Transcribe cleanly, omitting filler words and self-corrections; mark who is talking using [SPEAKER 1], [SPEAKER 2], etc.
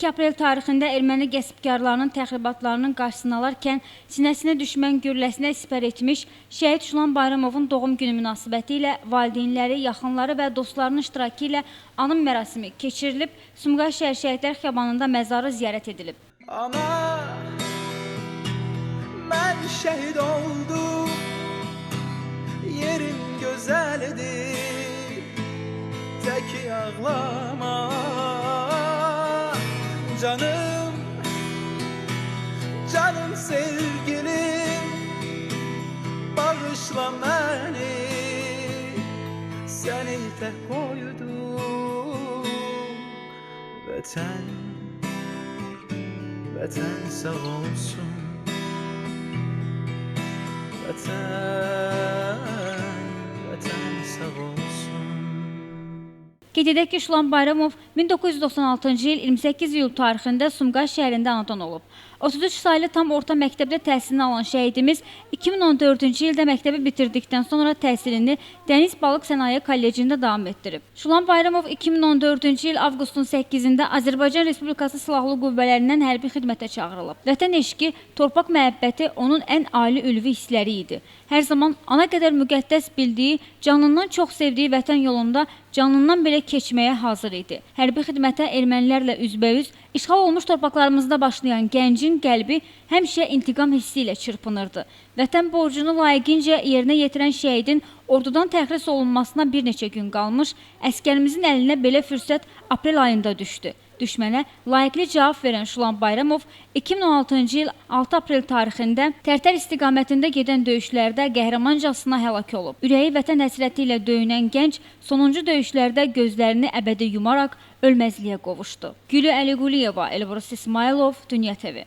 [SPEAKER 1] 2 aprel tarixində erməni qəsbkarlarının təxribatlarının qarşısını alarkən sinəsinə düşmən gülləsinə sipər etmiş şəhid Şulan Bayramovun doğum günü münasibəti ilə valideynləri, yaxınları və dostlarının iştirakı ilə anım mərasimi keçirilib, Sumqayıt şəhər Şəhidlər Xiyabanında məzarı ziyarət edilib.
[SPEAKER 2] Ana, mən şəhid oldum, yerim gözəldir, təki ağlama. Canım, canım sevgilim, bağışla məni, səni tək qoydum. Vətən, vətən sağ olsun. Vətən, vətən sağ olsun.
[SPEAKER 1] Qeyd edək ki, Şulan Bayramov 1996-cı il 28 iyul tarixində Sumqayıt şəhərində anadan olub. 33 saylı tam orta məktəbdə təhsilini alan şəhidimiz 2014-cü ildə məktəbi bitirdikdən sonra təhsilini Dəniz Balıq Sənaye Kollecində davam etdirib. Şulan Bayramov 2014-cü il avqustun 8-də Azərbaycan Respublikası Silahlı Qüvvələrindən hərbi xidmətə çağırılıb. Vətən eşqi, torpaq məhəbbəti onun ən ali ülvi hissləri idi. Hər zaman ana qədər müqəddəs bildiyi, canından çox sevdiyi vətən yolunda canından belə keçməyə hazır idi. Hərbi xidmətə ermənilərlə üzbəüz, işğal olmuş torpaqlarımızda başlayan gəncin qəlbi həmişə intiqam hissi ilə çırpınırdı. Vətən borcunu layiqincə yerinə yetirən şəhidin ordudan təxris olunmasına bir neçə gün qalmış, əskərimizin əlinə belə fürsət aprel ayında düşdü. Düşmənə layiqli cavab verən Şulan Bayramov 2016-cı il 6 aprel tarixində Tərtər istiqamətində gedən döyüşlərdə qəhrəmancasına həlak olub. Ürəyi vətən həsrəti ilə döyünən gənc sonuncu döyüşlərdə gözlərini əbədi yumaraq ölməzliyə qovuşdu. Gülü Əliquliyeva, Elbrus İsmailov, Dünya TV.